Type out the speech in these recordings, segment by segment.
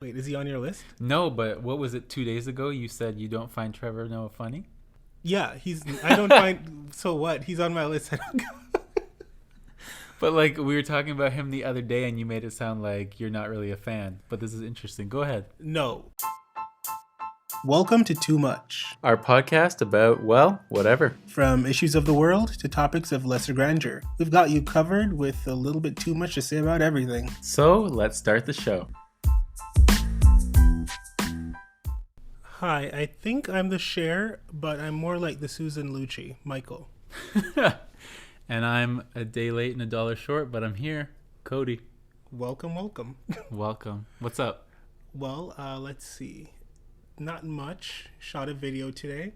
Wait, is he on your list? No, but what was it 2 days ago? You said you don't find Trevor Noah funny? Yeah, I don't find. So what? He's on my list. I don't. But like we were talking about him the other day and you made it sound like you're not really a fan. But this is interesting. Go ahead. No. Welcome to Too Much. Our podcast about, well, whatever. From issues of the world to topics of lesser grandeur. We've got you covered with a little bit too much to say about everything. So let's start the show. Hi, I think I'm the Cher, but I'm more like the Susan Lucci, Michael. And I'm a day late and $1 short, but I'm here. Cody. Welcome. Welcome. What's up? Well, let's see. Not much. Shot a video today.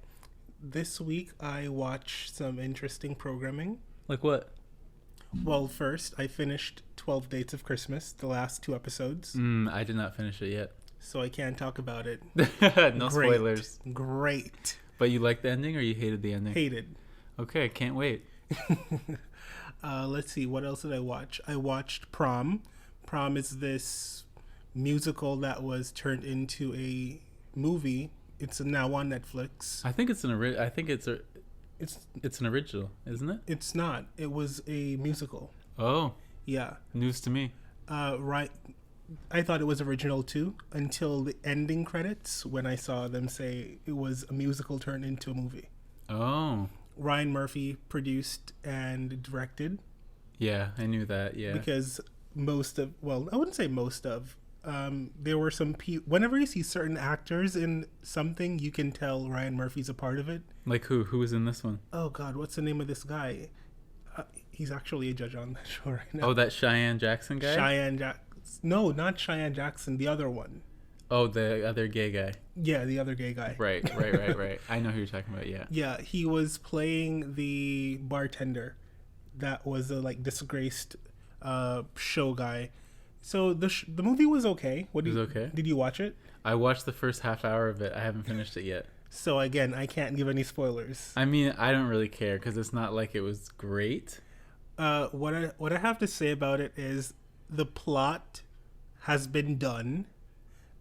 This week, I watched some interesting programming. Like what? Well, first, I finished 12 Dates of Christmas, the last 2 episodes. I did not finish it yet. So I can't talk about it. No spoilers. Great. But you liked the ending or you hated the ending? Hated. Okay, can't wait. Let's see, what else did I watch? I watched Prom. Prom is this musical that was turned into a movie. It's now on Netflix. I think it's it's an original, isn't it? It's not. It was a musical. Oh. Yeah. News to me. Right. I thought it was original too until the ending credits when I saw them say it was a musical turned into a movie. Oh. Ryan Murphy produced and directed. Yeah, I knew that, yeah. Because I wouldn't say most of, there were some whenever you see certain actors in something, you can tell Ryan Murphy's a part of it. Like who? Who was in this one? Oh God, what's the name of this guy? He's actually a judge on that show right now. Oh, that Cheyenne Jackson guy? No, not Cheyenne Jackson, the other one. Oh, the other gay guy. Yeah, the other gay guy. Right. I know who you're talking about, yeah. Yeah, he was playing the bartender that was a disgraced show guy. So the movie was okay. Okay. Did you watch it? I watched the first half hour of it. I haven't finished it yet. So again, I can't give any spoilers. I mean, I don't really care because it's not like it was great. What I have to say about it is the plot has been done.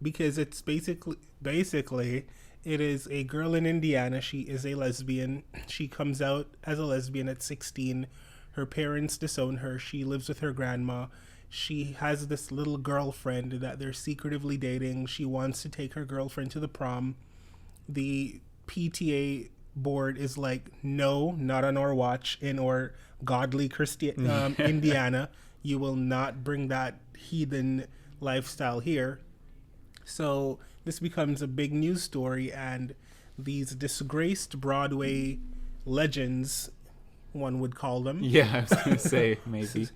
Because it's basically it is a girl in Indiana. She is a lesbian. She comes out as a lesbian at 16. Her parents disown her. She lives with her grandma. She has this little girlfriend that they're secretively dating. She wants to take her girlfriend to the prom. The PTA board is like, no, not on our watch. In our godly Indiana, you will not bring that heathen lifestyle here. So this becomes a big news story, and these disgraced Broadway legends, one would call them. Yeah, I was going to say maybe.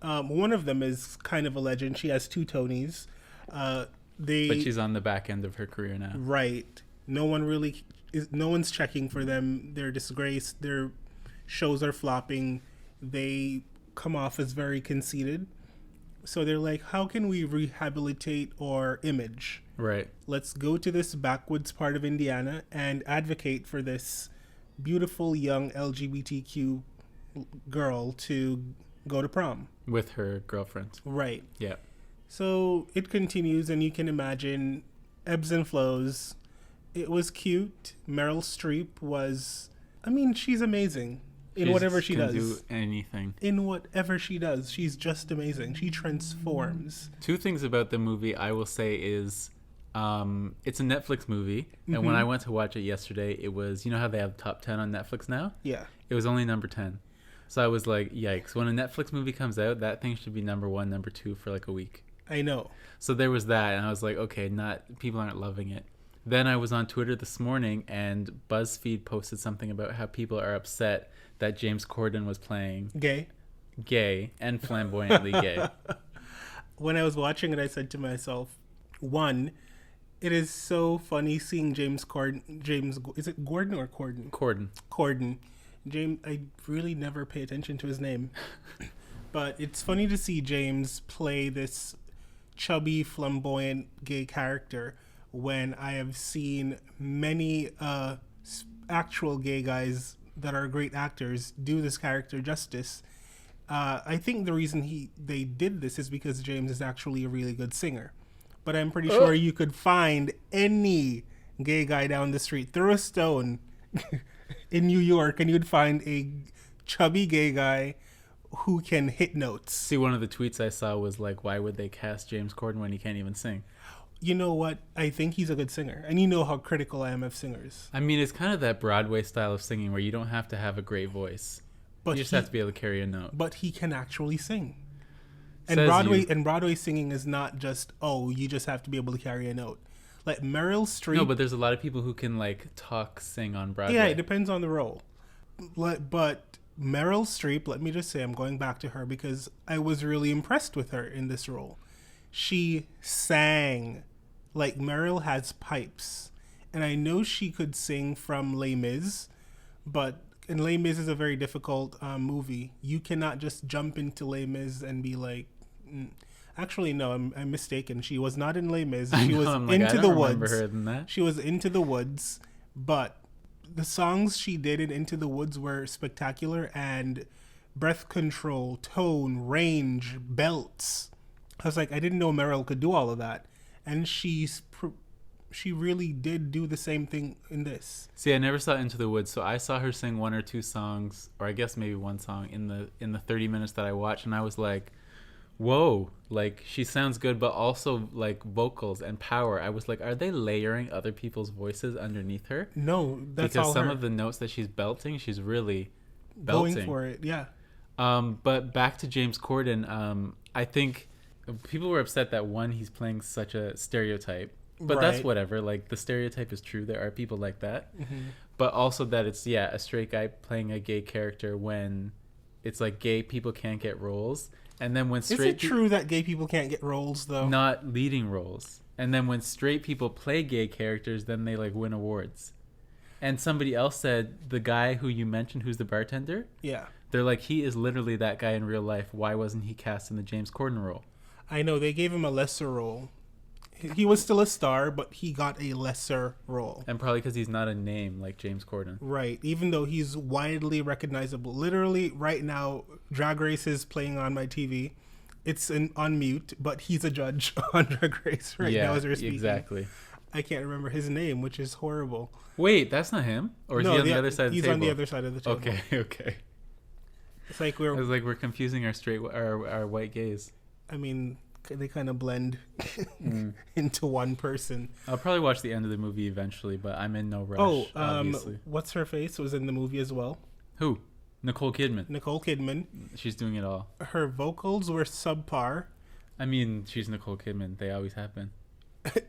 One of them is kind of a legend. She has 2 Tonys. But she's on the back end of her career now. Right. No one's checking for them. They're disgraced. Their shows are flopping. They come off as very conceited. So they're like, how can we rehabilitate our image? Right. Let's go to this backwoods part of Indiana and advocate for this beautiful young LGBTQ girl to go to prom. With her girlfriend. Right. Yeah. So it continues, and you can imagine ebbs and flows. It was cute. Meryl Streep she's amazing. In whatever she does. Do anything. In whatever she does, she's just amazing. She transforms. 2 things about the movie I will say is it's a Netflix movie. Mm-hmm. And when I went to watch it yesterday, it was, you know how they have top 10 on Netflix now? Yeah. It was only number 10. So I was like, yikes. When a Netflix movie comes out, that thing should be number 1, number 2 for like a week. I know. So there was that. And I was like, okay, people aren't loving it. Then I was on Twitter this morning and BuzzFeed posted something about how people are upset that James Corden was playing gay and flamboyantly gay. When I was watching it, I said to myself, 1, it is so funny seeing James Corden. Is it Gordon or Corden? Corden. James, I really never pay attention to his name. But it's funny to see James play this chubby, flamboyant gay character when I have seen many actual gay guys that are great actors do this character justice. I think the reason they did this is because James is actually a really good singer. but I'm pretty sure you could find any gay guy down the street. Throw a stone in New York and you'd find a chubby gay guy who can hit notes. See, one of the tweets I saw was like, why would they cast James Corden when he can't even sing? You know what? I think he's a good singer. And you know how critical I am of singers. I mean, it's kind of that Broadway style of singing where you don't have to have a great voice. But you just have to be able to carry a note. But he can actually sing. And Broadway singing is not just, you just have to be able to carry a note. Like Meryl Streep. No, but there's a lot of people who can like sing on Broadway. Yeah, it depends on the role. But Meryl Streep, let me just say, I'm going back to her because I was really impressed with her in this role. She sang. Like Meryl has pipes. And I know she could sing from Les Mis, and Les Mis is a very difficult movie. You cannot just jump into Les Mis and be like, actually, no, I'm mistaken. She was not in Les Mis. She was Into the Woods. Her than that. She was Into the Woods, but the songs she did in Into the Woods were spectacular, and breath control, tone, range, belts. I was like, I didn't know Meryl could do all of that, and she really did do the same thing in this. See, I never saw Into the Woods, so I saw her sing one or two songs, or I guess maybe one song in the 30 minutes that I watched, and I was like, whoa, like she sounds good, but also like vocals and power. I was like, are they layering other people's voices underneath her? No, that's because all some her. of the notes that she's belting, she's really belting. Going for it, yeah. But back to James Corden, I think people were upset that he's playing such a stereotype, but that's whatever. Like the stereotype is true. There are people like that, but also that it's a straight guy playing a gay character when it's like gay people can't get roles. And then when straight... Is it true that gay people can't get roles, though? Not leading roles. And then when straight people play gay characters, then they, like, win awards. And somebody else said, the guy who you mentioned, who's the bartender? Yeah. They're like, he is literally that guy in real life. Why wasn't he cast in the James Corden role? I know. They gave him a lesser role. He was still a star, but he got a lesser role. And probably because he's not a name like James Corden. Right. Even though he's widely recognizable. Literally, right now, Drag Race is playing on my TV. It's on mute, but he's a judge on Drag Race now as we're speaking. Exactly. I can't remember his name, which is horrible. Wait, that's not him? Or is he on the other side of the table? He's on the other side of the table. Okay. It's like we're confusing our white gays. I mean... They kind of blend into one person. I'll probably watch the end of the movie eventually, but I'm in no rush. Obviously. What's her face was in the movie as well. Who? Nicole Kidman. Nicole Kidman. She's doing it all. Her vocals were subpar. I mean, she's Nicole Kidman. They always have been.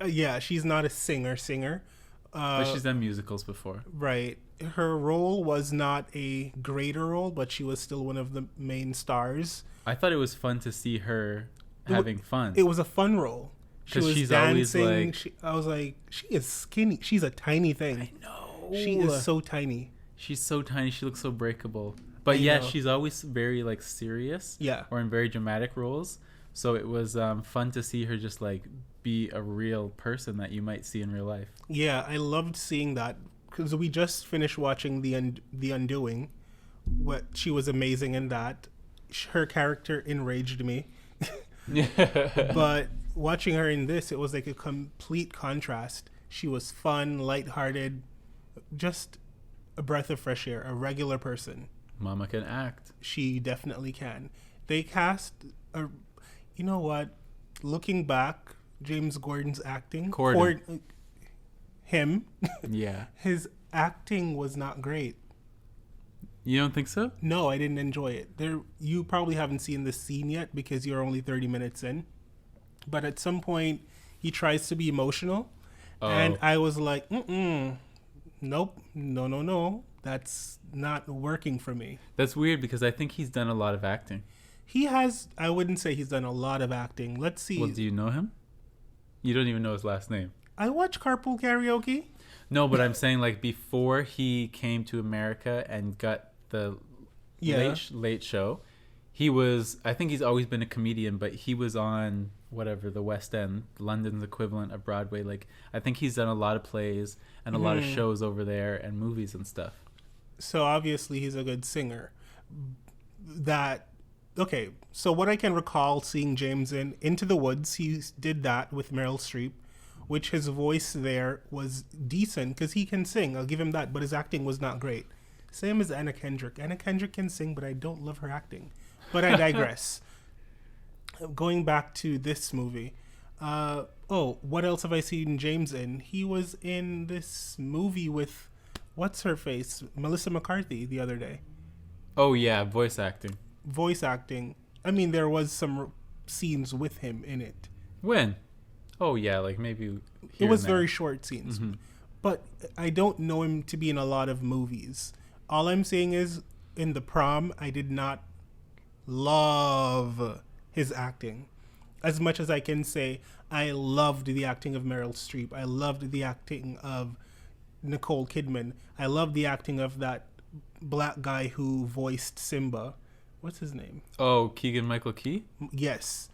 Yeah, she's not a singer. But she's done musicals before. Right. Her role was not a greater role, but she was still one of the main stars. I thought it was fun to see her having fun. It was a fun role. She was she's dancing. always like, I was like, she is skinny. She's a tiny thing. I know. She is so tiny. She's so tiny. She looks so breakable. But yeah, she's always very like serious. Yeah. Or in very dramatic roles. So it was fun to see her just like be a real person that you might see in real life. Yeah, I loved seeing that because we just finished watching The Undoing. She was amazing in that. Her character enraged me. But watching her in this, it was like a complete contrast. She was fun, lighthearted, just a breath of fresh air, a regular person. Mama can act. She definitely can. They cast you know what? Looking back, James Gordon's acting. Him. Yeah. His acting was not great. You don't think so? No, I didn't enjoy it. You probably haven't seen the scene yet because you're only 30 minutes in. But at some point, he tries to be emotional. Oh. And I was like, nope, no. That's not working for me. That's weird because I think he's done a lot of acting. He has, I wouldn't say he's done a lot of acting. Let's see. Well, do you know him? You don't even know his last name. I watch Carpool Karaoke. No, but I'm saying like before he came to America and got the late show, I think he's always been a comedian, but he was on whatever, the West End, London's equivalent of Broadway. Like I think he's done a lot of plays and a lot of shows over there and movies and stuff. So obviously he's a good singer. That okay, so what I can recall seeing James in Into the Woods, he did that with Meryl Streep, which his voice there was decent because he can sing. I'll give him that, but his acting was not great. Same as Anna Kendrick. Anna Kendrick can sing, but I don't love her acting. But I digress. Going back to this movie. What else have I seen James in? He was in this movie with, what's her face? Melissa McCarthy the other day. Oh, yeah, voice acting. I mean, there was some scenes with him in it. When? Oh, yeah, like maybe it was very short scenes. Mm-hmm. But I don't know him to be in a lot of movies. All I'm saying is, in the Prom, I did not love his acting. As much as I can say, I loved the acting of Meryl Streep. I loved the acting of Nicole Kidman. I loved the acting of that black guy who voiced Simba. What's his name? Oh, Keegan-Michael Key? Yes.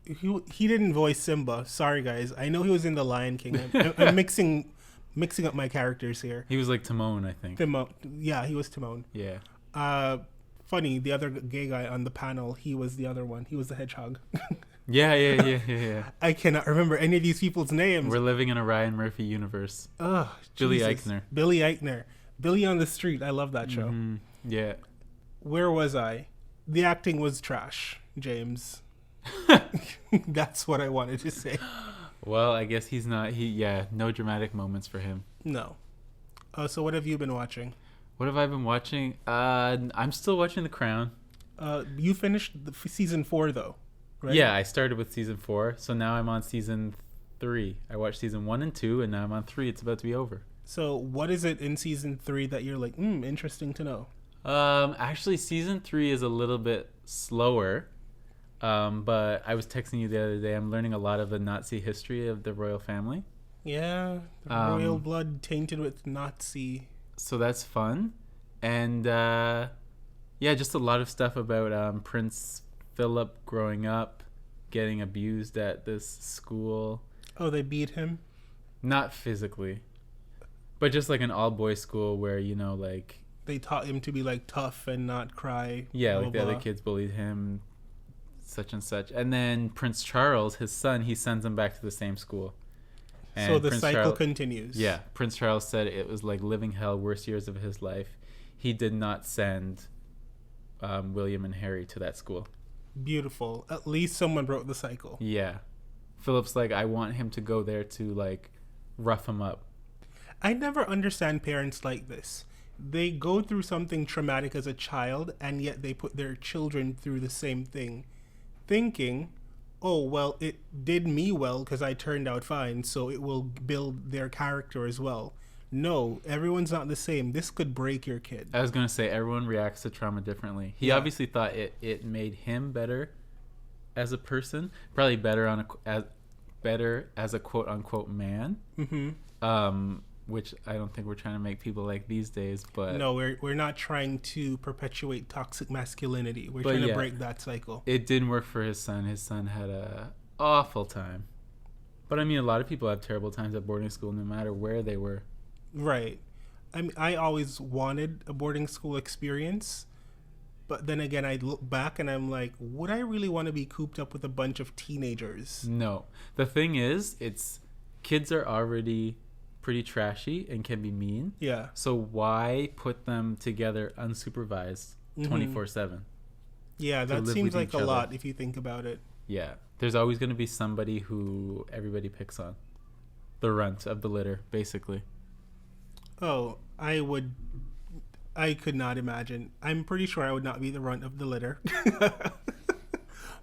He didn't voice Simba. Sorry, guys. I know he was in The Lion King. I'm mixing up my characters here. He was like Timon, I think. Yeah, he was Timon. Yeah. Funny, the other gay guy on the panel, he was the other one. He was the hedgehog. Yeah. I cannot remember any of these people's names. We're living in a Ryan Murphy universe. Oh, Billy Jesus. Eichner. Billy Eichner. Billy on the Street. I love that show. Mm-hmm. Yeah. Where was I? The acting was trash, James. That's what I wanted to say. Well, I guess he's not. No dramatic moments for him. No. So what have you been watching? What have I been watching? I'm still watching The Crown. You finished season 4 though, right? Yeah, I started with season 4, so now I'm on season 3. I watched season 1 and 2, and now I'm on 3. It's about to be over. So what is it in season 3 that you're like, interesting to know? Actually, season 3 is a little bit slower. But I was texting you the other day. I'm learning a lot of the Nazi history of the royal family. Yeah, the royal blood tainted with Nazi. So that's fun. And just a lot of stuff about Prince Philip growing up, getting abused at this school. Oh, they beat him? Not physically, but just like an all-boys school where, like... They taught him to be like tough and not cry. Yeah, like the other kids bullied him, such and such. And then Prince Charles, his son, he sends him back to the same school. And so the cycle continues. Yeah. Prince Charles said it was like living hell, worst years of his life. He did not send William and Harry to that school. Beautiful. At least someone broke the cycle. Yeah. Philip's like, I want him to go there to like rough him up. I never understand parents like this. They go through something traumatic as a child, and yet they put their children through the same thing, thinking, oh, well, it did me well because I turned out fine, so it will build their character as well. No, everyone's not the same. This could break your kid. I was going to say, everyone reacts to trauma differently. He obviously thought it made him better as a person, probably better as a quote-unquote man. Mm-hmm. Which I don't think we're trying to make people like these days, but... No, we're not trying to perpetuate toxic masculinity. We're trying to break that cycle. It didn't work for his son. His son had a awful time. But I mean, a lot of people have terrible times at boarding school no matter where they were. Right. I mean, I always wanted a boarding school experience, but then again, I look back and I'm like, would I really want to be cooped up with a bunch of teenagers? No. The thing is, kids are already... pretty trashy and can be mean. Yeah. So why put them together unsupervised 24/7? Yeah, that seems like a lot if you think about it. Yeah. There's always going to be somebody who everybody picks on. The runt of the litter, basically. Oh, I could not imagine. I'm pretty sure I would not be the runt of the litter.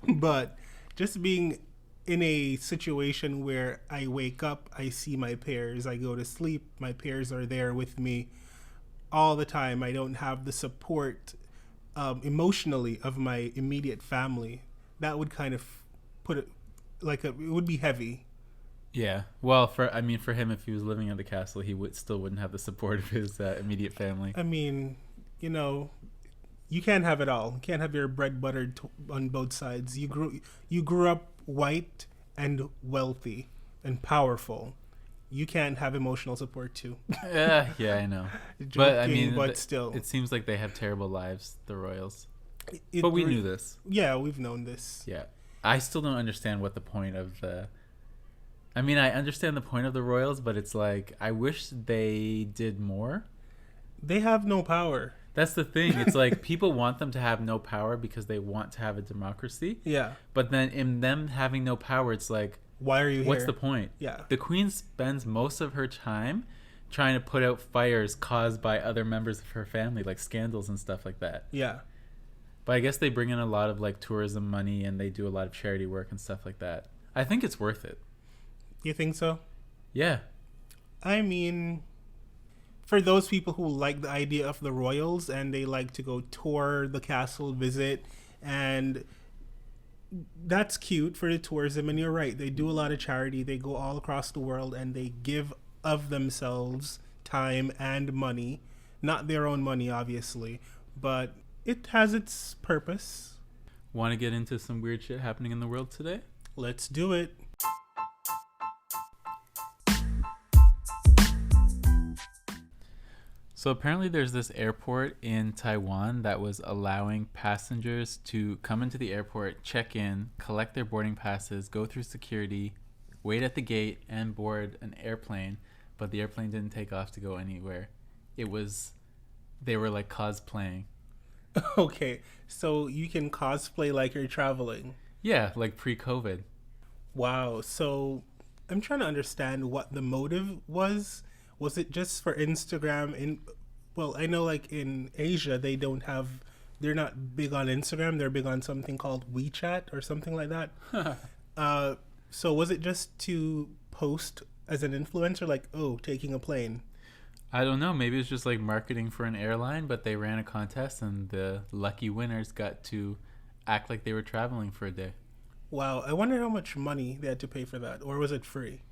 But just being in a situation where I wake up, I see my peers, I go to sleep, my peers are there with me all the time. I don't have the support emotionally of my immediate family. That would kind of put it it would be heavy. Yeah. Well, for him, if he was living at the castle, he wouldn't have the support of his immediate family. I mean, you can't have it all. You can't have your bread buttered on both sides. You grew up white and wealthy and powerful. You can't have emotional support too. Yeah, I know. Joking, but still, it seems like they have terrible lives, the royals. But we knew this. Yeah, we've known this. Yeah. I still don't understand what the point of the... I mean, I understand the point of the royals, but it's like, I wish they did more. They have no power. That's the thing. It's like people want them to have no power because they want to have a democracy. Yeah. But then in them having no power, it's like, why are you here? What's the point? Yeah. The queen spends most of her time trying to put out fires caused by other members of her family, like scandals and stuff like that. Yeah. But I guess they bring in a lot of like tourism money and they do a lot of charity work and stuff like that. I think it's worth it. You think so? Yeah. I mean, for those people who like the idea of the royals and they like to go tour the castle, visit, and that's cute for the tourism. And you're right, they do a lot of charity. They go all across the world and they give of themselves time and money. Not their own money, obviously, but it has its purpose. Want to get into some weird shit happening in the world today? Let's do it. So apparently there's this airport in Taiwan that was allowing passengers to come into the airport, check in, collect their boarding passes, go through security, wait at the gate, and board an airplane. But the airplane didn't take off to go anywhere. They were like cosplaying. Okay, so you can cosplay like you're traveling. Yeah, like pre-COVID. Wow. So I'm trying to understand what the motive was. Was it just for Instagram? Well, I know like in Asia, they're not big on Instagram. They're big on something called WeChat or something like that. So was it just to post as an influencer, like, oh, taking a plane? I don't know. Maybe it's just like marketing for an airline, but they ran a contest and the lucky winners got to act like they were traveling for a day. Wow. I wonder how much money they had to pay for that. Or was it free?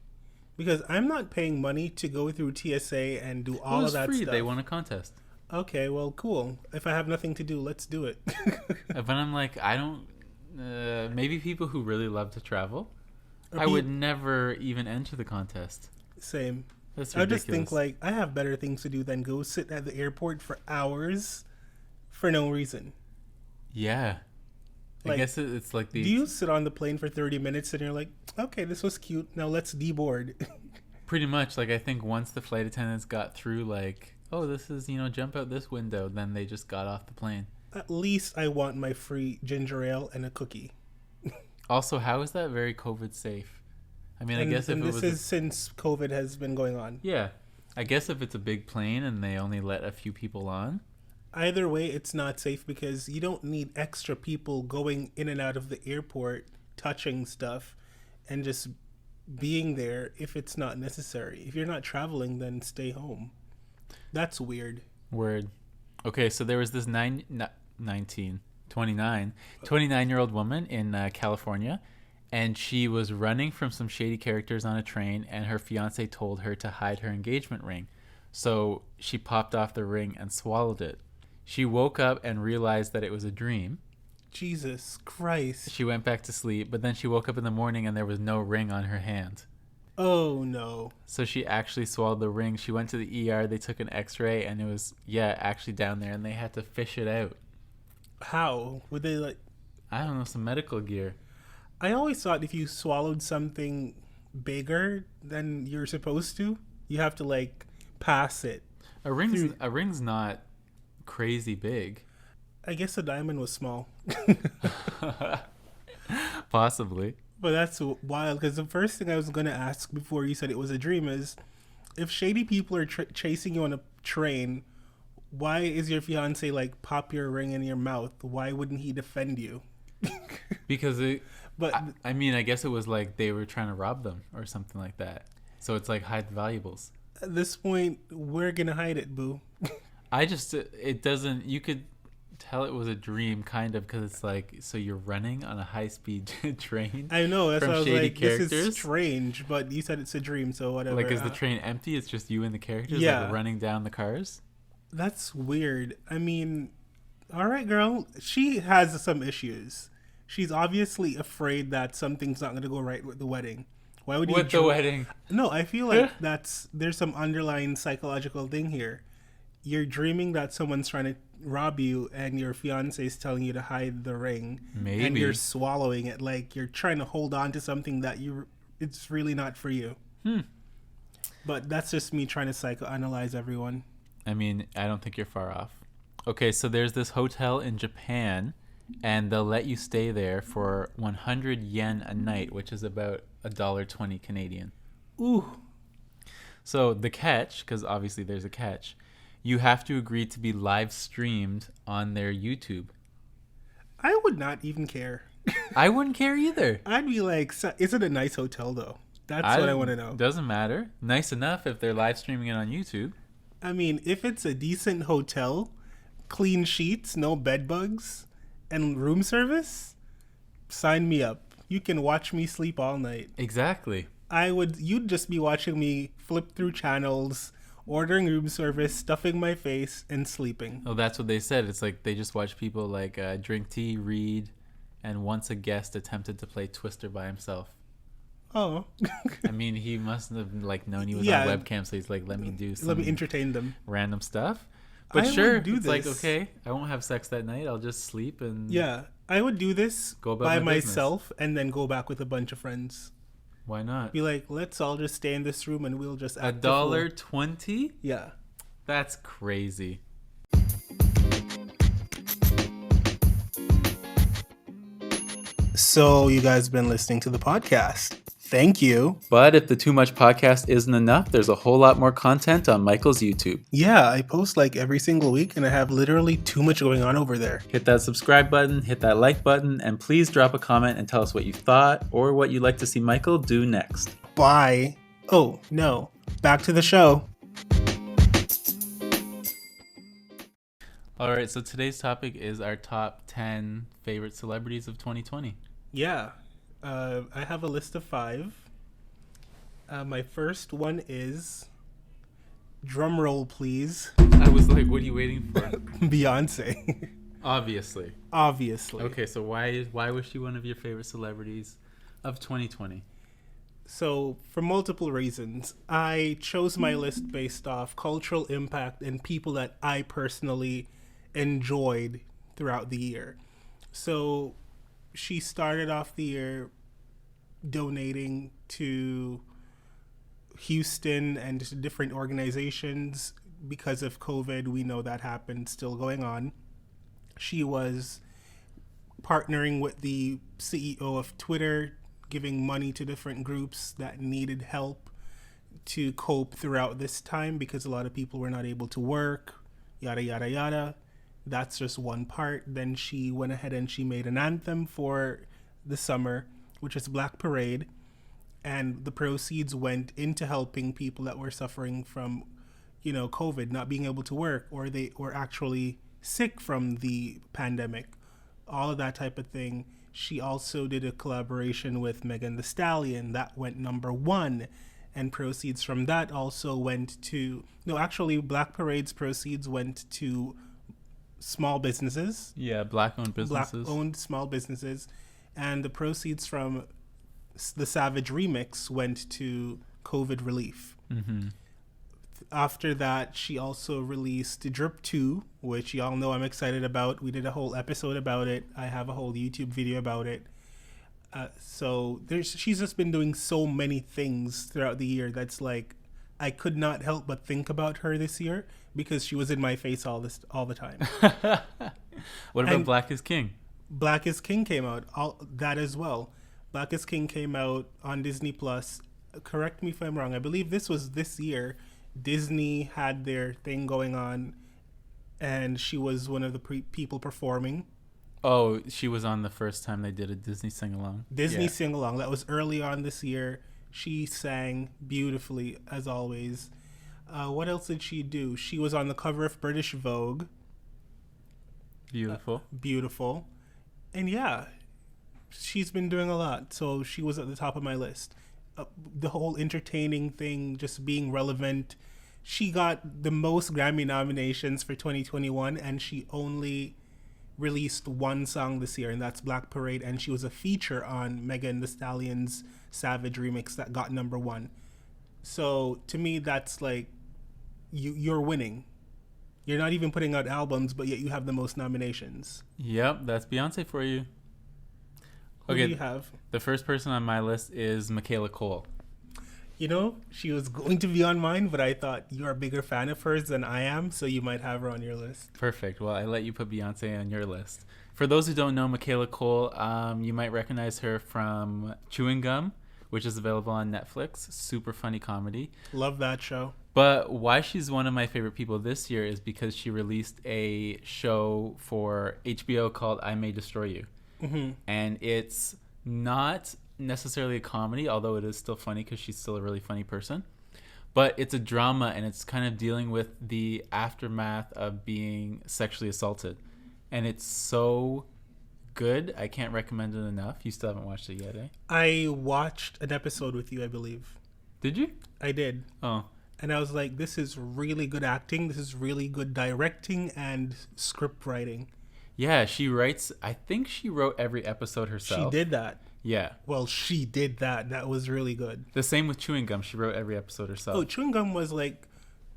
Because I'm not paying money to go through TSA and do all of that free. stuff. They won a contest. Okay, well, cool. If I have nothing to do, let's do it. But I'm like, I don't... maybe people who really love to travel. I would never even enter the contest. Same. That's I ridiculous. just think, like, I have better things to do than go sit at the airport for hours for no reason. Yeah. Like, I guess it's like the... Do you sit on the plane for 30 minutes and you're like, okay, this was cute. Now let's deboard. Pretty much. Like, I think once the flight attendants got through, like, oh, this is, jump out this window, then they just got off the plane. At least I want my free ginger ale and a cookie. Also, how is that very COVID safe? I mean, I guess if it was... this is since COVID has been going on. Yeah. I guess if it's a big plane and they only let a few people on... Either way, it's not safe because you don't need extra people going in and out of the airport, touching stuff, and just being there if it's not necessary. If you're not traveling, then stay home. That's weird. Word. Okay, so there was this 29-year-old woman in California, and she was running from some shady characters on a train, and her fiance told her to hide her engagement ring. So she popped off the ring and swallowed it. She woke up and realized that it was a dream. Jesus Christ. She went back to sleep, but then she woke up in the morning and there was no ring on her hand. Oh, no. So she actually swallowed the ring. She went to the ER, they took an x-ray, and it was, actually down there, and they had to fish it out. How? Would they, like... I don't know, some medical gear. I always thought if you swallowed something bigger than you're supposed to, you have to, like, pass it. A ring's not... crazy big. I guess the diamond was small. Possibly. But that's wild because the first thing I was going to ask before you said it was a dream is if shady people are chasing you on a train, why is your fiance like pop your ring in your mouth? Why wouldn't he defend you? Because I mean, I guess it was like they were trying to rob them or something like that. So it's like hide the valuables. At this point, we're going to hide it, boo. It doesn't, you could tell it was a dream kind of because it's like, so you're running on a high-speed train. I know, that's why I was like, characters? This is strange, but you said it's a dream, so whatever. Like, is the train empty? It's just you and the characters like running down the cars? That's weird. I mean, all right, girl, she has some issues. She's obviously afraid that something's not going to go right with the wedding. Why would you... With the wedding? No, I feel like there's some underlying psychological thing here. You're dreaming that someone's trying to rob you and your fiance is telling you to hide the ring. Maybe. And you're swallowing it like you're trying to hold on to something that it's really not for you. But that's just me trying to psychoanalyze everyone. I mean, I don't think you're far off. Okay, so there's this hotel in Japan, and they'll let you stay there for 100 yen a night, which is about $1.20 Canadian. Ooh. So the catch, because obviously there's a catch, you have to agree to be live streamed on their YouTube. I would not even care. I wouldn't care either. I'd be like, is it a nice hotel though? That's what I want to know. Doesn't matter. Nice enough if they're live streaming it on YouTube. I mean, if it's a decent hotel, clean sheets, no bed bugs, and room service, sign me up. You can watch me sleep all night. Exactly. You'd just be watching me flip through channels, ordering room service, stuffing my face, and sleeping. Oh, that's what they said. It's like they just watch people like drink tea, read, and once a guest attempted to play Twister by himself. Oh. I mean, he must have like known he was on webcam, so he's like, let me entertain them. Random stuff. But it's like, okay, I won't have sex that night. I'll just sleep and I would do this by myself business. And then go back with a bunch of friends. Why not? Be like, let's all just stay in this room and we'll just act $1.20? Yeah. That's crazy. So you guys have been listening to the podcast. Thank you. But if the Too Much podcast isn't enough, there's a whole lot more content on Michael's YouTube. Yeah, I post like every single week and I have literally too much going on over there. Hit that subscribe button, hit that like button, and please drop a comment and tell us what you thought or what you'd like to see Michael do next. Bye. Oh, no. Back to the show. All right, so today's topic is our top 10 favorite celebrities of 2020. Yeah. I have a list of 5. My first one is, drum roll please, I was like, what are you waiting for? Beyonce. Obviously. Okay, so why was she one of your favorite celebrities of 2020? So, for multiple reasons. I chose my list based off cultural impact and people that I personally enjoyed throughout the year. So, she started off the year donating to Houston and to different organizations because of COVID. We know that happened, still going on. She was partnering with the CEO of Twitter, giving money to different groups that needed help to cope throughout this time because a lot of people were not able to work, yada, yada, yada. That's just one part. Then she went ahead and she made an anthem for the summer, which is Black Parade. And the proceeds went into helping people that were suffering from, COVID, not being able to work, or they were actually sick from the pandemic, all of that type of thing. She also did a collaboration with Megan Thee Stallion that went #1. And proceeds from that also went to, Black Parade's proceeds went to small businesses. Yeah, Black-owned businesses. Black-owned small businesses. And the proceeds from the Savage remix went to COVID relief. Mm-hmm. After that, she also released Drip 2, which y'all know I'm excited about. We did a whole episode about it. I have a whole YouTube video about it. So she's just been doing so many things throughout the year that's like, I could not help but think about her this year because she was in my face all the time. What about Black is King? Black is King came out, all that as well. Black is King came out on Disney Plus. Correct me if I'm wrong. I believe this was this year. Disney had their thing going on, and she was one of the people performing. Oh, she was on the first time they did a Disney sing-along. Sing-along. That was early on this year. She sang beautifully, as always. What else did she do? She was on the cover of British Vogue. Beautiful. Beautiful. And yeah, she's been doing a lot. So she was at the top of my list. The whole entertaining thing, just being relevant. She got the most Grammy nominations for 2021, and she only released one song this year, and that's Black Parade, and she was a feature on Megan Thee Stallion's Savage remix that got #1. So to me, that's like, you're winning. You're not even putting out albums, but yet you have the most nominations. Yep, that's Beyonce for you. Who do you have? The first person on my list is Michaela Coel. You know, she was going to be on mine, but I thought you're a bigger fan of hers than I am, so you might have her on your list. Perfect. Well, I let you put Beyonce on your list. For those who don't know Michaela Coel, you might recognize her from Chewing Gum, which is available on Netflix. Super funny comedy. Love that show. But why she's one of my favorite people this year is because she released a show for HBO called I May Destroy You. Mm-hmm. And it's not necessarily a comedy, although it is still funny because she's still a really funny person. But it's a drama, and it's kind of dealing with the aftermath of being sexually assaulted. And it's so good. I can't recommend it enough. You still haven't watched it yet, eh? I watched an episode with you, I believe. Did you? I did. Oh. And I was like, this is really good acting. This is really good directing and script writing. Yeah, she writes. I think she wrote every episode herself. She did that. Yeah. Well, she did that. That was really good. The same with Chewing Gum. She wrote every episode herself. Oh, Chewing Gum was like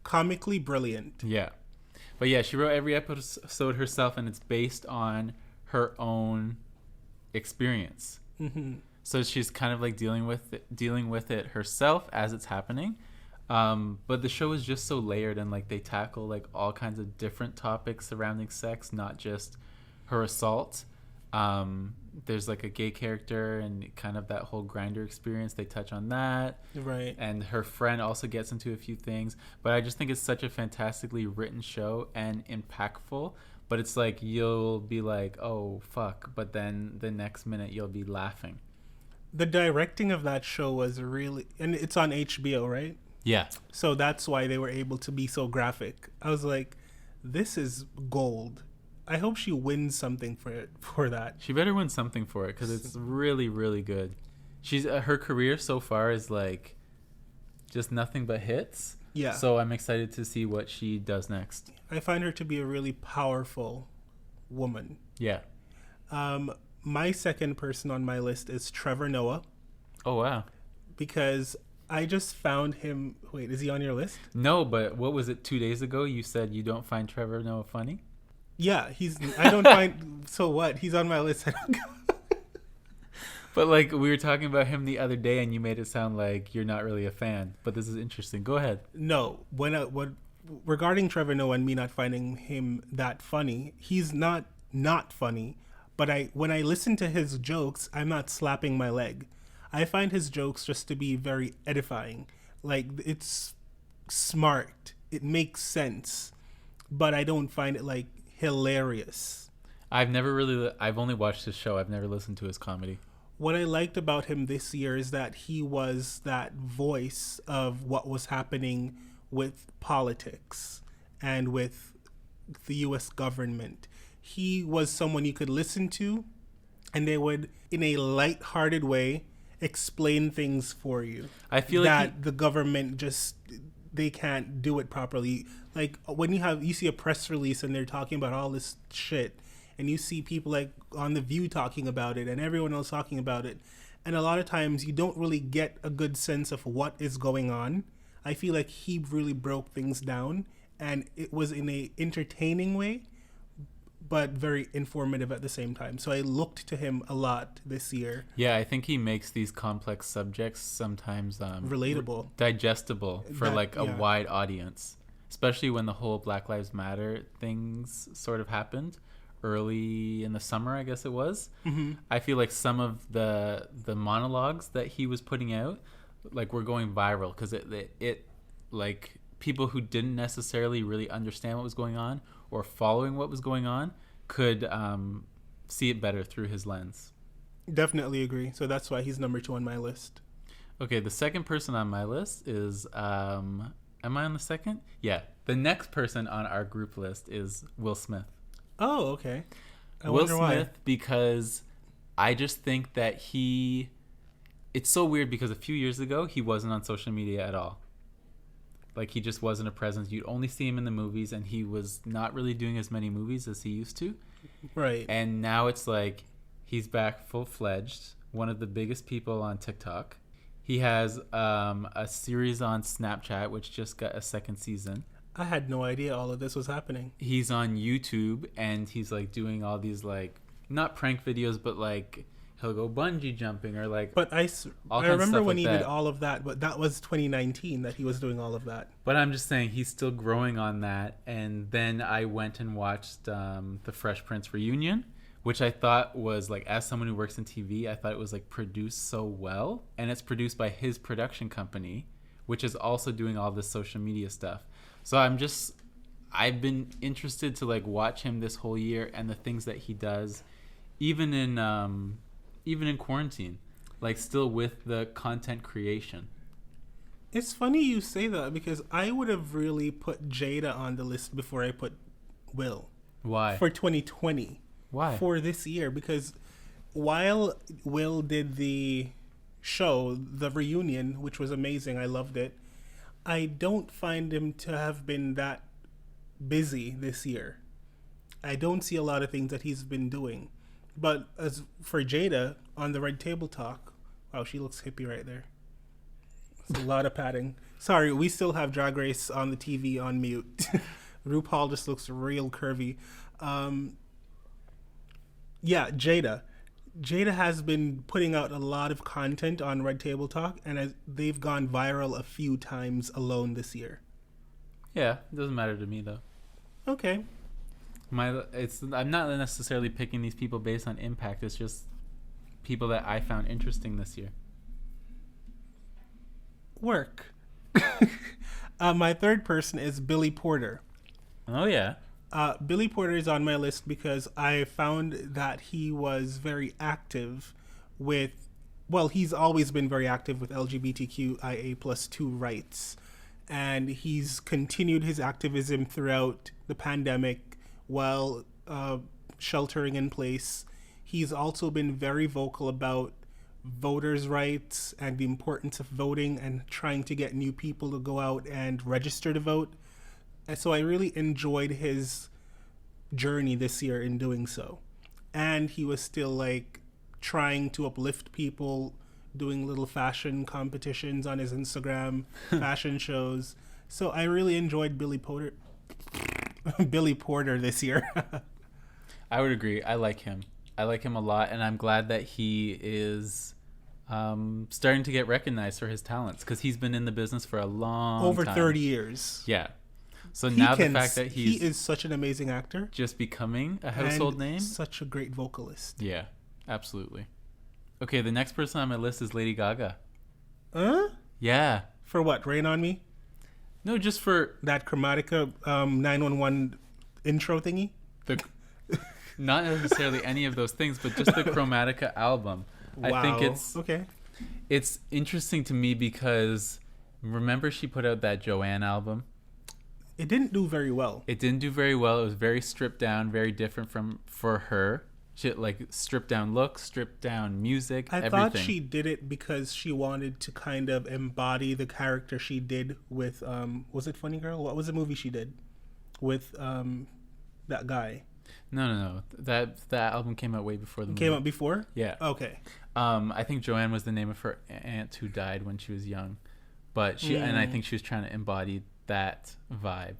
comically brilliant. Yeah. But yeah, she wrote every episode herself, and it's based on her own experience. Mm-hmm. So she's kind of like dealing with it herself as it's happening. But the show is just so layered, and like they tackle like all kinds of different topics surrounding sex, not just her assault. There's like a gay character and kind of that whole grinder experience. They touch on that. Right. And her friend also gets into a few things. But I just think it's such a fantastically written show and impactful. But it's like you'll be like, oh, fuck. But then the next minute you'll be laughing. The directing of that show was really... And it's on HBO, right? Yeah. So that's why they were able to be so graphic. I was like, this is gold. I hope she wins something for that. She better win something for it because it's really, really good. She's her career so far is like just nothing but hits. Yeah. So I'm excited to see what she does next. I find her to be a really powerful woman. Yeah. My second person on my list is Trevor Noah. Oh, wow. Because I just found him... Wait, is he on your list? No, but what was it 2 days ago? You said you don't find Trevor Noah funny? Yeah, I don't find... So what? He's on my list. But like we were talking about him the other day, and you made it sound like you're not really a fan. But this is interesting. Go ahead. No, regarding Trevor Noah and me not finding him that funny, he's not funny. But when I listen to his jokes, I'm not slapping my leg. I find his jokes just to be very edifying. Like, it's smart. It makes sense. But I don't find it like hilarious. I've only watched his show. I've never listened to his comedy. What I liked about him this year is that he was that voice of what was happening with politics and with the U.S. government. He was someone you could listen to, and they would, in a light-hearted way, explain things for you. I feel that the government they can't do it properly. Like when you see a press release and they're talking about all this shit, and you see people like on The View talking about it and everyone else talking about it, and a lot of times you don't really get a good sense of what is going on. I feel like he really broke things down, and it was in a entertaining way, but very informative at the same time. So I looked to him a lot this year. Yeah, I think he makes these complex subjects sometimes relatable, digestible for a wide audience, especially when the whole Black Lives Matter things sort of happened early in the summer, I guess it was. Mm-hmm. I feel like some of the monologues that he was putting out like were going viral because it like people who didn't necessarily really understand what was going on or following what was going on could see it better through his lens. Definitely agree. So that's why he's number 2 on my list. Okay, the second person on my list is am I on the second? Yeah. The next person on our group list is Will Smith. Oh, okay. Will Smith, because I just think that it's so weird because a few years ago he wasn't on social media at all. Like, he just wasn't a presence. You'd only see him in the movies, and he was not really doing as many movies as he used to. Right. And now it's like he's back full-fledged, one of the biggest people on TikTok. He has a series on Snapchat, which just got a second season. I had no idea all of this was happening. He's on YouTube and he's like doing all these like not prank videos, but like he'll go bungee jumping or like. But I remember when he did all of that, but that was 2019 that he was doing all of that. But I'm just saying he's still growing on that. And then I went and watched the Fresh Prince reunion, which I thought was like, as someone who works in TV, I thought it was like produced so well. And it's produced by his production company, which is also doing all this social media stuff. So I've been interested to like watch him this whole year and the things that he does, even in quarantine, like still with the content creation. It's funny you say that because I would have really put Jada on the list before I put Will. Why? For 2020. Why? For this year, because while Will did the show, the reunion, which was amazing, I loved it, I don't find him to have been that busy this year. I don't see a lot of things that he's been doing. But as for Jada on the Red Table Talk, wow, she looks hippie right there. It's a lot of padding. Sorry, we still have Drag Race on the TV on mute. RuPaul just looks real curvy. Yeah, Jada. Jada has been putting out a lot of content on Red Table Talk, and they've gone viral a few times alone this year. Yeah, it doesn't matter to me though. Okay. I'm not necessarily picking these people based on impact. It's just people that I found interesting this year. Work. My third person is Billy Porter. Oh yeah. Billy Porter is on my list because I found that he was very active he's always been very active with LGBTQIA+2 rights. And he's continued his activism throughout the pandemic while sheltering in place. He's also been very vocal about voters' rights and the importance of voting and trying to get new people to go out and register to vote. And so I really enjoyed his journey this year in doing so. And he was still like trying to uplift people, doing little fashion competitions on his Instagram, fashion shows. So I really enjoyed Billy Porter this year. I would agree. I like him. I like him a lot, and I'm glad that he is starting to get recognized for his talents because he's been in the business for a long over time. 30 years. Yeah. So now the fact that he is such an amazing actor, just becoming a household name, such a great vocalist. Yeah, absolutely. Okay, the next person on my list is Lady Gaga. Huh? Yeah. For what? Rain on Me? No, just for that Chromatica 911 intro thingy. Not necessarily any of those things, but just the Chromatica album. Wow. I think it's interesting to me because remember she put out that Joanne album. It didn't do very well. It was very stripped down, very different for her. She like stripped down looks, stripped down music, everything. I thought she did it because she wanted to kind of embody the character she did with was it Funny Girl? What was the movie she did with that guy? No. That album came out way before the movie. Came out before? Yeah. Okay. I think Joanne was the name of her aunt who died when she was young. But and I think she was trying to embody that vibe.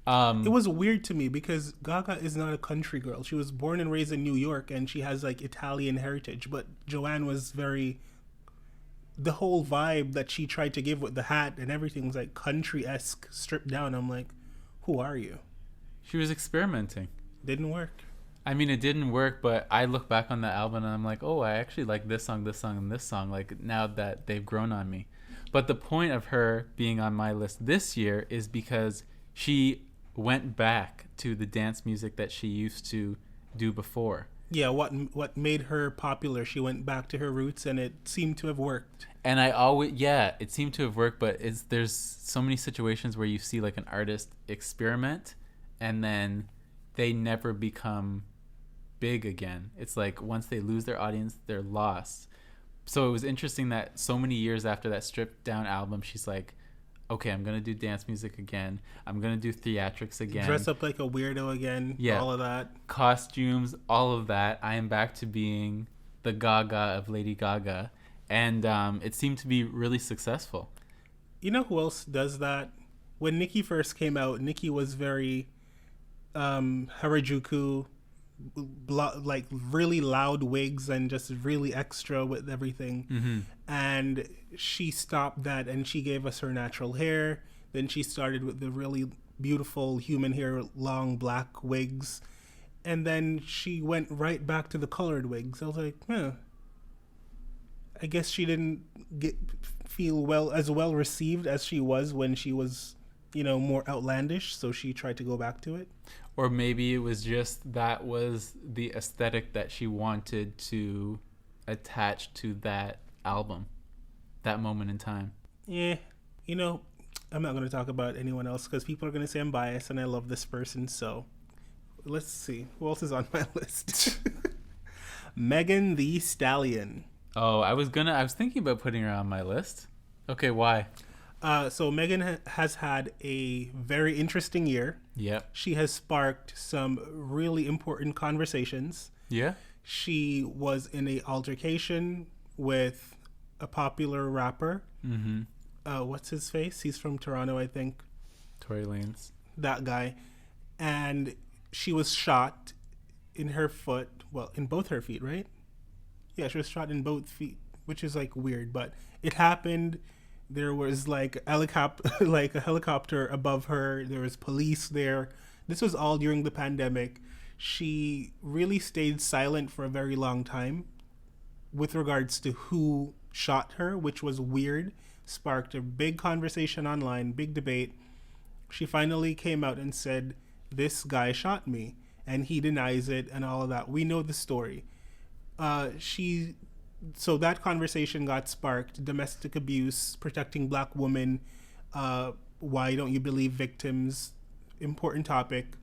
It was weird to me because Gaga is not a country girl. She was born and raised in New York and she has like Italian heritage, but Joanne was the whole vibe that she tried to give with the hat and everything was like country-esque, stripped down. I'm like, who are you? She was experimenting. Didn't work. I mean, it didn't work, but I look back on the album and I'm like, oh, I actually like this song, and this song, like now that they've grown on me. But the point of her being on my list this year is because she went back to the dance music that she used to do before. Yeah, what made her popular? She went back to her roots, and it seemed to have worked. And it seemed to have worked, but there's so many situations where you see like an artist experiment, and then they never become big again. It's like once they lose their audience, they're lost. So it was interesting that so many years after that stripped down album, she's like, okay, I'm going to do dance music again. I'm going to do theatrics again. Dress up like a weirdo again. Yeah. All of that. Costumes, all of that. I am back to being the Gaga of Lady Gaga. And it seemed to be really successful. You know who else does that? when Nicki first came out, Nicki was very Harajuku, like really loud wigs and just really extra with everything. Mm-hmm. And she stopped that and she gave us her natural hair. Then she started with the really beautiful human hair, long black wigs. And then she went right back to the colored wigs. I was like, I guess she didn't feel as well received as she was when she was, more outlandish. So she tried to go back to it. Or maybe it was just that was the aesthetic that she wanted to attach to that album, that moment in time. Yeah, I'm not going to talk about anyone else because people are going to say I'm biased and I love this person. So let's see. Who else is on my list? Megan Thee Stallion. Oh, I was thinking about putting her on my list. Okay, why? So Megan has had a very interesting year. Yeah. She has sparked some really important conversations. Yeah. She was in a altercation with a popular rapper. Mm-hmm. What's his face? He's from Toronto, I think. Tory Lanez. That guy. And she was shot in her foot. Well, in both her feet, right? Yeah, she was shot in both feet, which is like weird, but it happened. There was like a helicopter above her. There was police there. This was all during the pandemic. She really stayed silent for a very long time with regards to who shot her, which was weird. Sparked a big conversation online, big debate. She finally came out and said, "This guy shot me," and he denies it and all of that. We know the story. So that conversation got sparked. Domestic abuse, protecting black women. Why don't you believe victims? Important topic.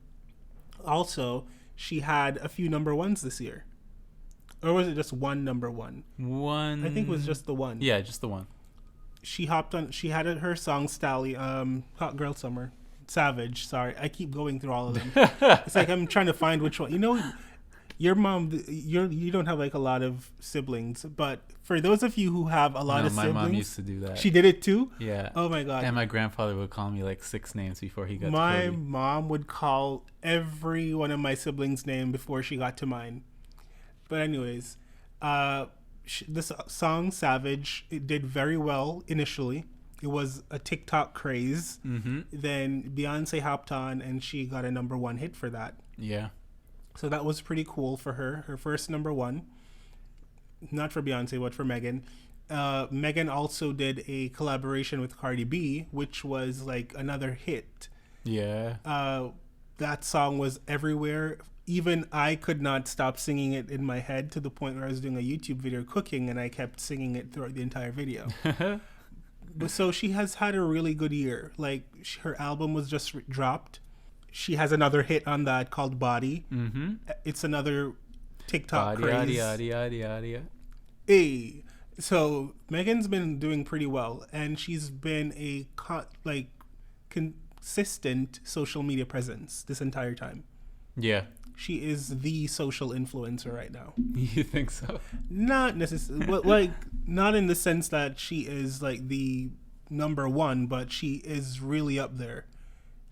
Also, she had a few number ones this year. Or was it just one number one? One. I think it was just the one. Yeah, just the one. She had her song Stallion, Hot Girl Summer. Savage, sorry. I keep going through all of them. It's like I'm trying to find which one. Your mom, you don't have like a lot of siblings, but for those of you who have a lot of siblings, my mom used to do that. She did it too? Yeah. Oh my God. And my grandfather would call me like 6 names before he got to my Cody. mom would call every one of my siblings' name before she got to mine. But anyways, this song Savage, it did very well initially. It was a TikTok craze. Mm-hmm. Then Beyonce hopped on and she got a number one hit for that. Yeah. So that was pretty cool for her. Her first number one. Not for Beyonce, but for Megan. Megan also did a collaboration with Cardi B, which was like another hit. Yeah. That song was everywhere. Even I could not stop singing it in my head to the point where I was doing a YouTube video cooking and I kept singing it throughout the entire video. So she has had a really good year. Like her album was just dropped. She has another hit on that called Body. Mm-hmm. It's another TikTok Body, craze. Hey, so Megan's been doing pretty well, and she's been a consistent social media presence this entire time. Yeah. She is the social influencer right now. You think so? Not necessarily, but like not in the sense that she is like the number one, but she is really up there.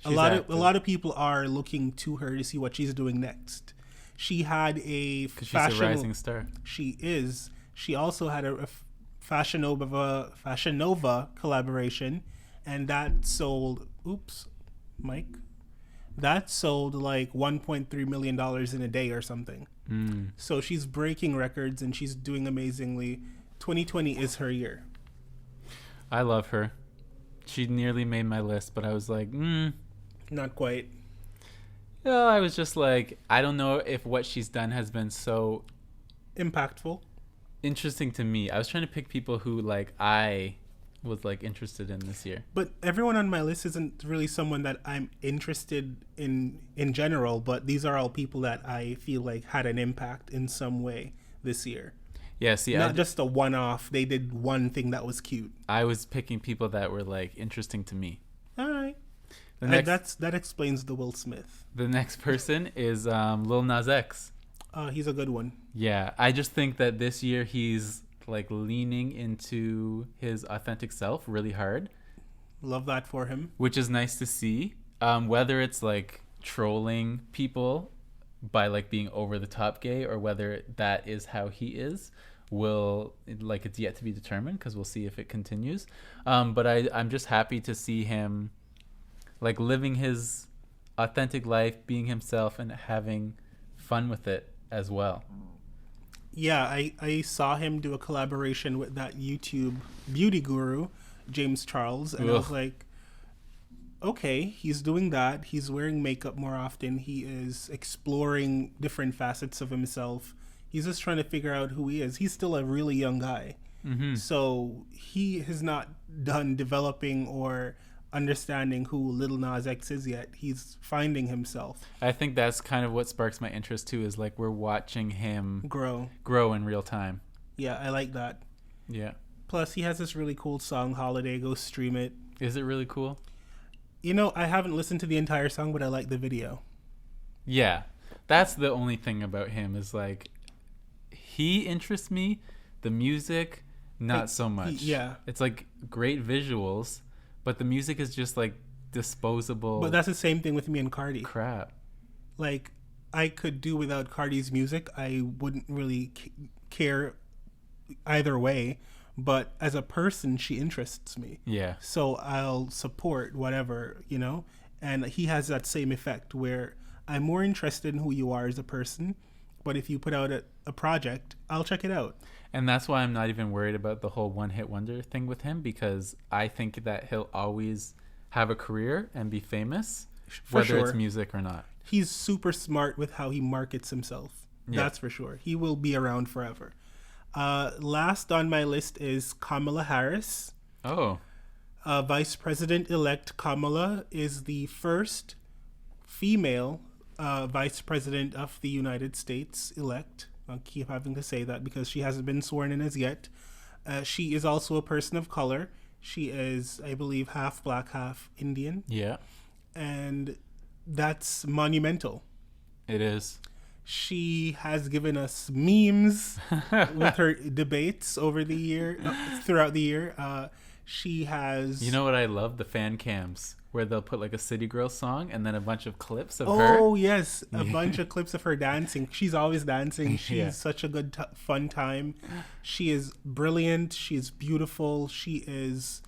A lot of people are looking to her to see what she's doing next. She had she's a rising star. She is. She also had a Fashion Nova collaboration, and that sold. Oops, Mike. That sold like $1.3 million in a day or something. Mm. So she's breaking records and she's doing amazingly. 2020 is her year. I love her. She nearly made my list, but I was like, Not quite. No, I was just like, I don't know if what she's done has been so impactful, interesting to me. I was trying to pick people who like I was like interested in this year. But everyone on my list isn't really someone that I'm interested in general, but these are all people that I feel like had an impact in some way this year. Yeah, see, not just a one-off. They did one thing that was cute. I was picking people that were like interesting to me. All right. That explains the Will Smith. The next person is LilNasX. He's a good one. Yeah, I just think that this year he's like leaning into his authentic self really hard. Love that for him. Which is nice to see. Whether it's like trolling people by like being over the top gay, or whether that is how he is, it's yet to be determined, because we'll see if it continues. But I'm just happy to see him like living his authentic life, being himself, and having fun with it as well. Yeah, I saw him do a collaboration with that YouTube beauty guru, James Charles, and I was like, okay, he's doing that. He's wearing makeup more often. He is exploring different facets of himself. He's just trying to figure out who he is. He's still a really young guy. Mm-hmm. So he has not done developing or understanding who LilNasX is yet. He's finding himself. I think that's kind of what sparks my interest too, is like we're watching him grow in real time. Yeah, I like that. Yeah. Plus, he has this really cool song, Holiday. Go stream it. Is it really cool? You know, I haven't listened to the entire song, but I like the video. Yeah. That's the only thing about him, is like, he interests me. The music, not so much. Yeah. It's like great visuals, but the music is just like disposable. But that's the same thing with me and Cardi. Crap. Like, I could do without Cardi's music. I wouldn't really care either way. But as a person, she interests me. Yeah. So I'll support whatever, you know? And he has that same effect where I'm more interested in who you are as a person. But if you put out a project, I'll check it out. And that's why I'm not even worried about the whole one-hit wonder thing with him, because I think that he'll always have a career and be famous, whether it's music or not. He's super smart with how he markets himself. Yeah. That's for sure. He will be around forever. Last on my list is Kamala Harris. Oh. Vice President-elect Kamala is the first female Vice President of the United States elect. I'll keep having to say that because she hasn't been sworn in as yet. She is also a person of color. She is, I believe, half black, half Indian. Yeah. And that's monumental. It is. She has given us memes with her debates over the year, throughout the year. She has... You know what I love? The fan cams, where they'll put like a City Girl song and then a bunch of clips of her. Oh, yes. A bunch of clips of her dancing. She's always dancing. She's such a good, fun time. She is brilliant. She is beautiful. She is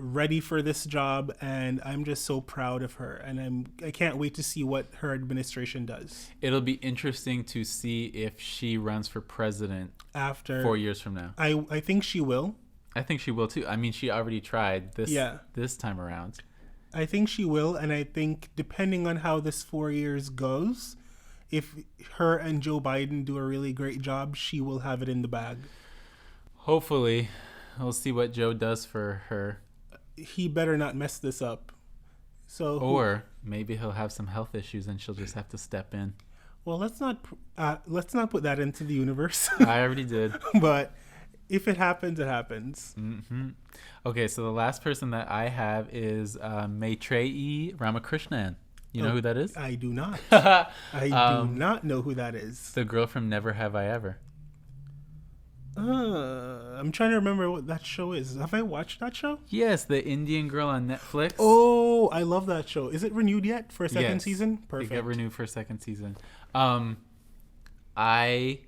ready for this job, and I'm just so proud of her, and I can't wait to see what her administration does. It'll be interesting to see if she runs for president after 4 years from now. I think she will. I think she will too. I mean, she already tried this time around. I think she will, and I think depending on how this 4 years goes, if her and Joe Biden do a really great job, she will have it in the bag. Hopefully. We'll see what Joe does for her. He better not mess this up. Or maybe he'll have some health issues and she'll just have to step in. Well, let's not put that into the universe. I already did. But if it happens, it happens. Mm-hmm. Okay, so the last person that I have is Maitreyi Ramakrishnan. You know who that is? I do not. I do not know who that is. The girl from Never Have I Ever. I'm trying to remember what that show is. Have I watched that show? Yes, the Indian girl on Netflix. Oh, I love that show. Is it renewed yet for a second season? Perfect. It got renewed for a second season. I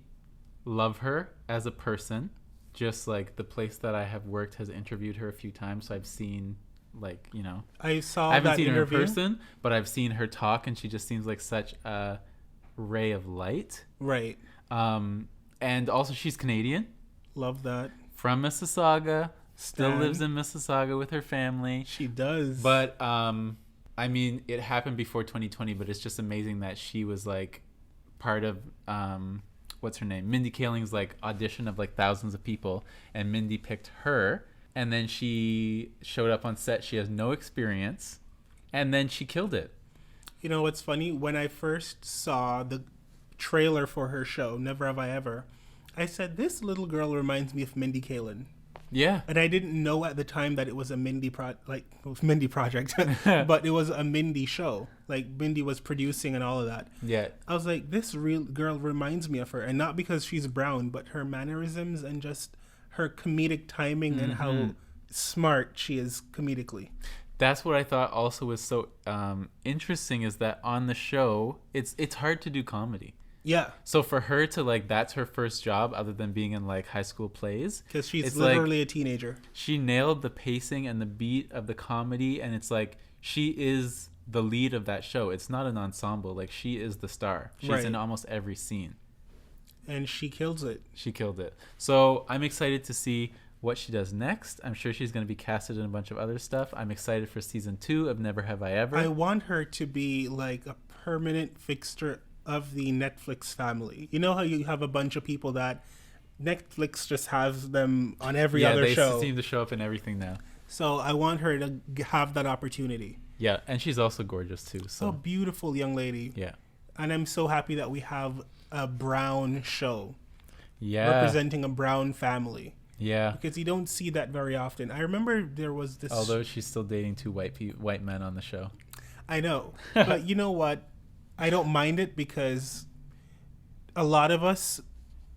love her as a person. Just like the place that I have worked has interviewed her a few times, so I've seen I haven't seen her in person, but I've seen her talk, and she just seems like such a ray of light. Right. And also she's Canadian. Love that. From Mississauga. Still lives in Mississauga with her family. She does. But, I mean, it happened before 2020, but it's just amazing that she was, like, part of, what's her name? Mindy Kaling's, like, audition of, like, thousands of people. And Mindy picked her. And then she showed up on set. She has no experience. And then she killed it. You know what's funny? When I first saw the trailer for her show, Never Have I Ever, I said, this little girl reminds me of Mindy Kaling. Yeah. And I didn't know at the time that it was a Mindy project, but it was a Mindy show. Like, Mindy was producing and all of that. Yeah. I was like, this real girl reminds me of her. And not because she's brown, but her mannerisms and just her comedic timing and how smart she is comedically. That's what I thought also was so interesting, is that on the show, it's hard to do comedy. Yeah. So for her to like, that's her first job other than being in like high school plays. Because she's literally like, a teenager. She nailed the pacing and the beat of the comedy, and it's like she is the lead of that show. It's not an ensemble. Like, she is the star. She's in almost every scene. And she kills it. She killed it. So I'm excited to see what she does next. I'm sure she's going to be casted in a bunch of other stuff. I'm excited for season 2 of Never Have I Ever. I want her to be like a permanent fixture of the Netflix family. You know how you have a bunch of people that Netflix just has them on every other show? Yeah, they seem to show up in everything now. So I want her to have that opportunity. Yeah, and she's also gorgeous too. So a beautiful young lady. Yeah. And I'm so happy that we have a brown show. Yeah. Representing a brown family. Yeah. Because you don't see that very often. I remember there was this... Although she's still dating 2 white men on the show. I know. But you know what? I don't mind it because a lot of us,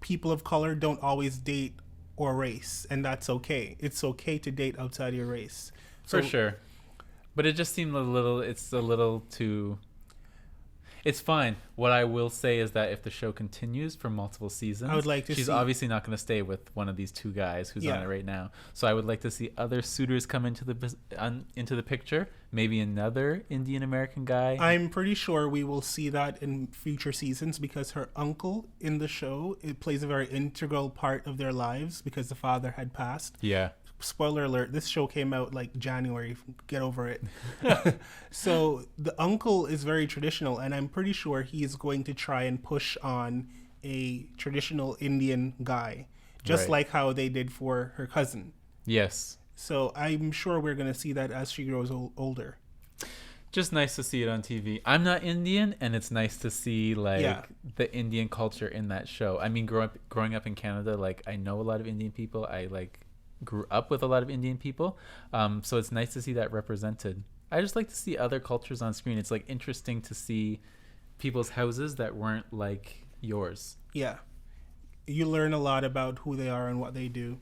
people of color, don't always date or race. And that's okay. It's okay to date outside of your race. For sure. But it just seemed it's a little too... It's fine. What I will say is that if the show continues for multiple seasons, I would like to she's obviously not going to stay with one of these 2 guys who's on it right now. So I would like to see other suitors come into the picture. Maybe another Indian American guy. I'm pretty sure we will see that in future seasons because her uncle in the show, it plays a very integral part of their lives because the father had passed. Yeah. Spoiler alert, this show came out like January. Get over it. So the uncle is very traditional, and I'm pretty sure he's going to try and push on a traditional Indian guy, just like how they did for her cousin. Yes. So I'm sure we're going to see that as she grows older. Just nice to see it on TV. I'm not Indian, and it's nice to see like the Indian culture in that show. I mean, growing up in Canada, like I know a lot of Indian people. I grew up with a lot of Indian people, so it's nice to see that represented. I just like to see other cultures on screen. It's like interesting to see people's houses that weren't like yours. Yeah, you learn a lot about who they are and what they do.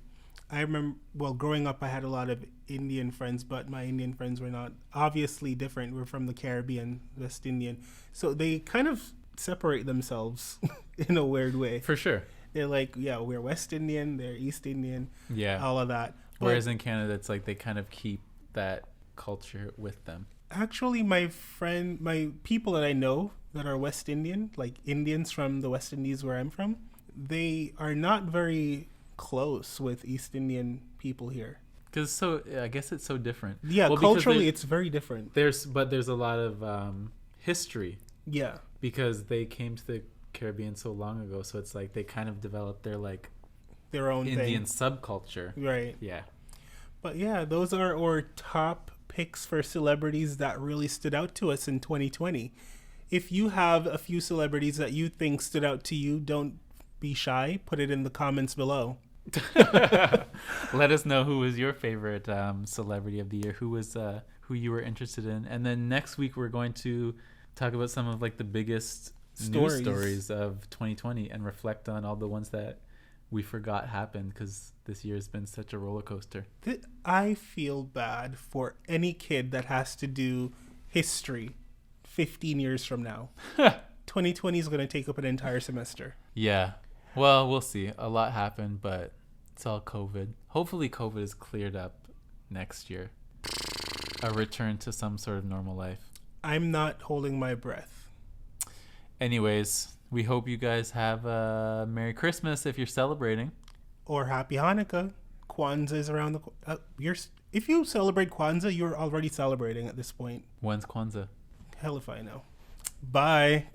I remember, growing up I had a lot of Indian friends, but my Indian friends were not obviously different. We're from the Caribbean, West Indian, so they kind of separate themselves in a weird way. For sure. They're like, we're West Indian, they're East Indian, all of that. Whereas in Canada, it's like they kind of keep that culture with them. Actually, my people that I know that are West Indian, like Indians from the West Indies where I'm from, they are not very close with East Indian people here. Because I guess it's so different. Yeah, culturally, it's very different. There's a lot of history. Yeah. Because they came to the Caribbean so long ago, so it's like they kind of developed their own Indian subculture. Right. Yeah. But yeah, those are our top picks for celebrities that really stood out to us in 2020. If you have a few celebrities that you think stood out to you, don't be shy. Put it in the comments below. Let us know who was your favorite celebrity of the year, who you were interested in, and then next week we're going to talk about some of like the biggest news stories of 2020 and reflect on all the ones that we forgot happened because this year has been such a roller coaster. I feel bad for any kid that has to do history 15 years from now. 2020 is going to take up an entire semester. Yeah. Well, we'll see. A lot happened, but it's all COVID. Hopefully COVID is cleared up next year. A return to some sort of normal life. I'm not holding my breath. Anyways, we hope you guys have a Merry Christmas if you're celebrating. Or Happy Hanukkah. Kwanzaa is around the... if you celebrate Kwanzaa, you're already celebrating at this point. When's Kwanzaa? Hell if I know. Bye.